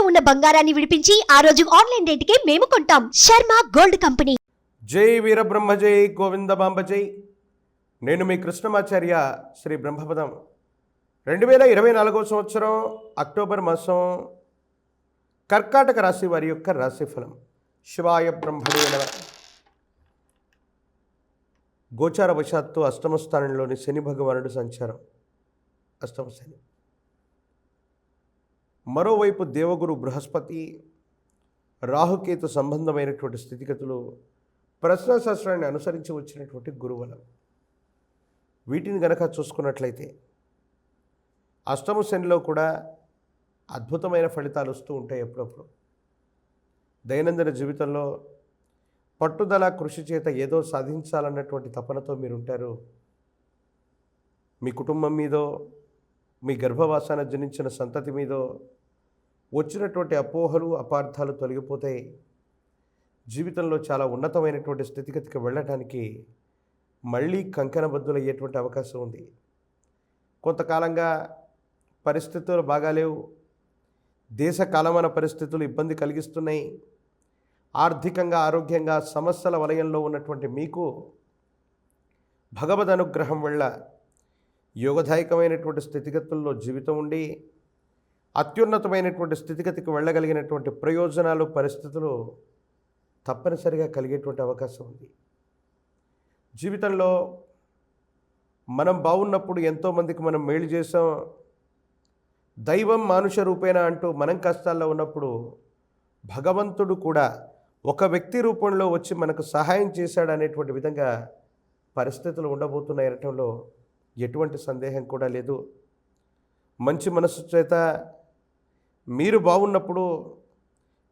ఉన్న బంగారాన్ని విడిపించి ఆ రోజు ఆన్లైన్ రేటుకే మేము కొంటాం. Sharma gold company. జై వీరబ్రహ్మ జై గోవిందమాంబ జై. నేను మీ కృష్ణమాచార్య శ్రీ బ్రహ్మపదం. 2024 సంవత్సరం అక్టోబర్ మాసం కర్కాటక రాశి వారి యొక్క రాశిఫలం. శివాయ బ్రహ్మణే నమః. గోచారవశాత్తు అష్టమ స్థానంలోని శని భగవానుడు సంచారం. అష్టమ శని. మరోవైపు దేవగురు బృహస్పతి రాహుకేతు సంబంధమైనటువంటి స్థితిగతులు ప్రశ్నాశాస్త్రాన్ని అనుసరించి వచ్చినటువంటి గురువలం. వీటిని గనక చూసుకున్నట్లయితే అష్టమ శనిలో కూడా అద్భుతమైన ఫలితాలు వస్తూ ఉంటాయి. ఎప్పుడప్పుడు దైనందిన జీవితంలో పట్టుదల కృషి చేత ఏదో సాధించాలన్నటువంటి తపనతో మీరు ఉంటారు. మీ కుటుంబం మీదో, మీ గర్భవాసాన జనించిన సంతతి మీదో వచ్చినటువంటి అపోహలు అపార్థాలు తొలగిపోతాయి. జీవితంలో చాలా ఉన్నతమైనటువంటి స్థితిగతికి వెళ్ళటానికి మళ్ళీ కంకణబద్దులయ్యేటువంటి అవకాశం ఉంది. కొంతకాలంగా పరిస్థితులు బాగాలేవు. దేశ కాలమాన పరిస్థితులు ఇబ్బంది కలిగిస్తున్నాయి. ఆర్థికంగా ఆరోగ్యంగా సమస్యల వలయంలో ఉన్నటువంటి మీకు భగవద్ అనుగ్రహం వల్ల యోగదాయకమైనటువంటి స్థితిగతుల్లో జీవితం ఉండి అత్యున్నతమైనటువంటి స్థితిగతికి వెళ్ళగలిగినటువంటి ప్రయోజనాలు పరిస్థితులు తప్పనిసరిగా కలిగేటువంటి అవకాశం ఉంది. జీవితంలో మనం బాగున్నప్పుడు ఎంతోమందికి మనం మేలు చేసాం. దైవం మానుష రూపేణ అంటూ మనం కష్టాల్లో ఉన్నప్పుడు భగవంతుడు కూడా ఒక వ్యక్తి రూపంలో వచ్చి మనకు సహాయం చేశాడు అనేటువంటి విధంగా పరిస్థితులు ఉండబోతున్నాయి అనటంలో ఎటువంటి సందేహం కూడా లేదు. మంచి మనసు చేత మీరు బాగున్నప్పుడు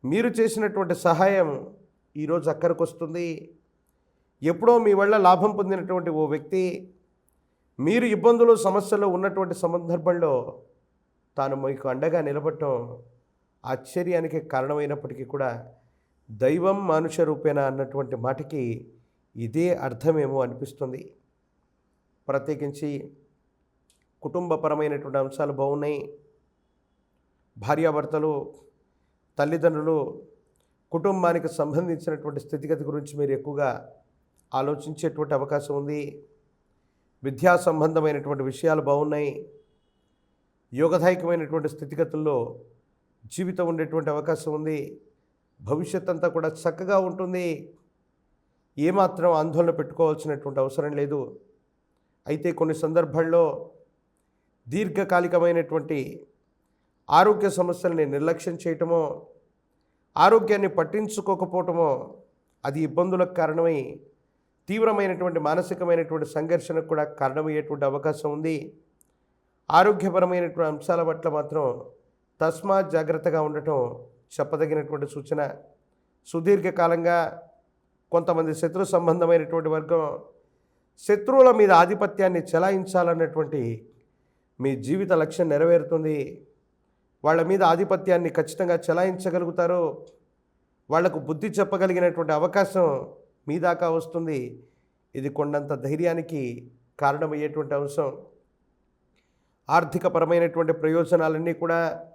మీరు చేసినటువంటి సహాయం ఈరోజు అక్కడికి వస్తుంది. ఎప్పుడో మీ వల్ల లాభం పొందినటువంటి ఓ వ్యక్తి మీరు ఇబ్బందులు సమస్యలు ఉన్నటువంటి సందర్భంలో తాను మీకు అండగా నిలబడటం ఆశ్చర్యానికి కారణమైనప్పటికీ కూడా దైవం మానుష రూపేణ అన్నటువంటి మాటకి ఇదే అర్థమేమో అనిపిస్తుంది. ప్రత్యేకించి కుటుంబపరమైనటువంటి అంశాలు బాగున్నాయి. భార్యాభర్తలు, తల్లిదండ్రులు, కుటుంబానికి సంబంధించినటువంటి స్థితిగతి గురించి మీరు ఎక్కువగా ఆలోచించేటువంటి అవకాశం ఉంది. విద్యా సంబంధమైనటువంటి విషయాలు బాగున్నాయి. యోగదాయకమైనటువంటి స్థితిగతుల్లో జీవితం ఉండేటువంటి అవకాశం ఉంది. భవిష్యత్ అంతా కూడా చక్కగా ఉంటుంది. ఏమాత్రం ఆందోళన పెట్టుకోవాల్సినటువంటి అవసరం లేదు. అయితే కొన్ని సందర్భాల్లో దీర్ఘకాలికమైనటువంటి ఆరోగ్య సమస్యల్ని నిర్లక్ష్యం చేయటమో, ఆరోగ్యాన్ని పట్టించుకోకపోవటమో అది ఇబ్బందులకు కారణమై తీవ్రమైనటువంటి మానసికమైనటువంటి సంఘర్షణకు కూడా కారణమయ్యేటువంటి అవకాశం ఉంది. ఆరోగ్యపరమైనటువంటి అంశాల పట్ల మాత్రం తస్మాత్ జాగ్రత్తగా ఉండటం చెప్పదగినటువంటి సూచన. సుదీర్ఘకాలంగా కొంతమంది శత్రు సంబంధమైనటువంటి వర్గం శత్రువుల మీద ఆధిపత్యాన్ని చెలాయించాలన్నటువంటి మీ జీవిత లక్ష్యం నెరవేరుతుంది. వాళ్ళ మీద ఆధిపత్యాన్ని ఖచ్చితంగా చెలాయించగలుగుతారు. వాళ్లకు బుద్ధి చెప్పగలిగినటువంటి అవకాశం మీ దాకా వస్తుంది. ఇది కొండంత ధైర్యానికి కారణమయ్యేటువంటి అంశం. ఆర్థికపరమైనటువంటి ప్రయోజనాలన్నీ కూడా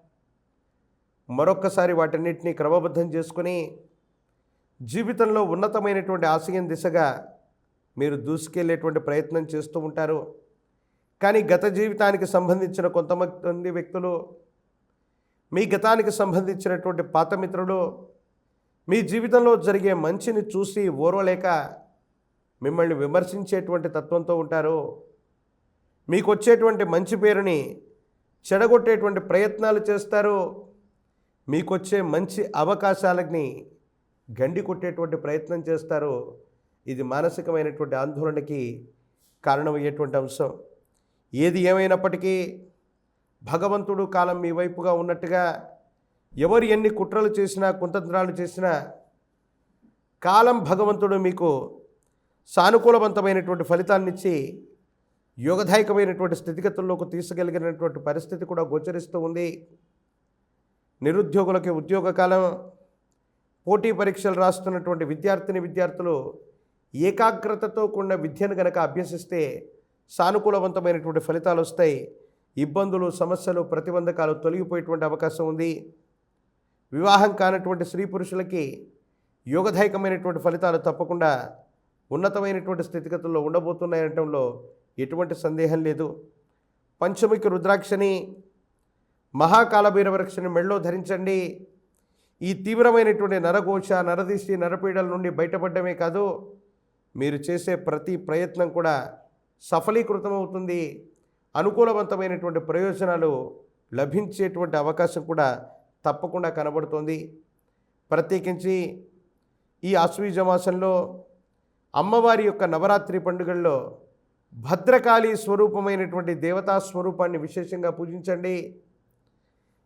మరొక్కసారి వాటన్నిటినీ క్రమబద్ధం చేసుకుని జీవితంలో ఉన్నతమైనటువంటి ఆశయం దిశగా మీరు దూసుకెళ్ళేటువంటి ప్రయత్నం చేస్తూ ఉంటారు. కానీ గత జీవితానికి సంబంధించిన కొంతమంది వ్యక్తులు, మీ గతానికి సంబంధించినటువంటి పాత మిత్రులు మీ జీవితంలో జరిగే మంచిని చూసి ఓర్వలేక మిమ్మల్ని విమర్శించేటువంటి తత్వంతో ఉంటారు. మీకు వచ్చేటువంటి మంచి పేరుని చెడగొట్టేటువంటి ప్రయత్నాలు చేస్తారు. మీకు వచ్చే మంచి అవకాశాలని గండి కొట్టేటువంటి ప్రయత్నం చేస్తారు. ఇది మానసికమైనటువంటి ఆందోళనకి కారణమయ్యేటువంటి అంశం. ఏది ఏమైనప్పటికీ భగవంతుడు కాలం మీ వైపుగా ఉన్నట్టుగా ఎవరు ఎన్ని కుట్రలు చేసినా కుతంత్రాలు చేసినా కాలం భగవంతుడు మీకు సానుకూలవంతమైనటువంటి ఫలితాన్నిచ్చి యోగదాయకమైనటువంటి స్థితిగతుల్లోకి తీసుకెళ్ళగలిగినటువంటి పరిస్థితి కూడా గోచరిస్తూ ఉంది. నిరుద్యోగులకి ఉద్యోగ కాలం, పోటీ పరీక్షలు రాస్తున్నటువంటి విద్యార్థులు ఏకాగ్రతతో కూడిన విద్యను గనక అభ్యసిస్తే సానుకూలవంతమైనటువంటి ఫలితాలు వస్తాయి. ఇబ్బందులు, సమస్యలు, ప్రతిబంధకాలు తొలగిపోయేటువంటి అవకాశం ఉంది. వివాహం కానటువంటి స్త్రీ పురుషులకి యోగదాయకమైనటువంటి ఫలితాలు తప్పకుండా ఉన్నతమైనటువంటి స్థితిగతుల్లో ఉండబోతున్నాయనటంలో ఎటువంటి సందేహం లేదు. పంచముఖి రుద్రాక్షని, మహాకాలభైరవరక్షని మెళ్ళో ధరించండి. ఈ తీవ్రమైనటువంటి నరఘోష, నరదిష్టి, నరపీడల నుండి బయటపడమే కాదు, మీరు చేసే ప్రతి ప్రయత్నం కూడా సఫలీకృతమవుతుంది. అనుకూలవంతమైనటువంటి ప్రయోజనాలు లభించేటువంటి అవకాశం కూడా తప్పకుండా కనబడుతోంది. ప్రత్యేకించి ఈ ఆశ్వీజ మాసంలో అమ్మవారి యొక్క నవరాత్రి పండుగల్లో భద్రకాళి స్వరూపమైనటువంటి దేవతా స్వరూపాన్ని విశేషంగా పూజించండి.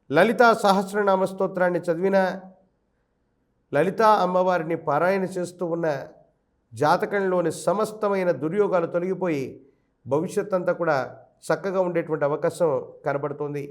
లలితా సహస్రనామ స్తోత్రాన్ని చదివిన, లలితా అమ్మవారిని పారాయణ చేస్తూ ఉన్న జాతకంలోని సమస్తమైన దుర్యోగాలు తొలగిపోయి భవిష్యత్ అంతా కూడా చక్కగా ఉండేటువంటి అవకాశం కనబడుతుంది.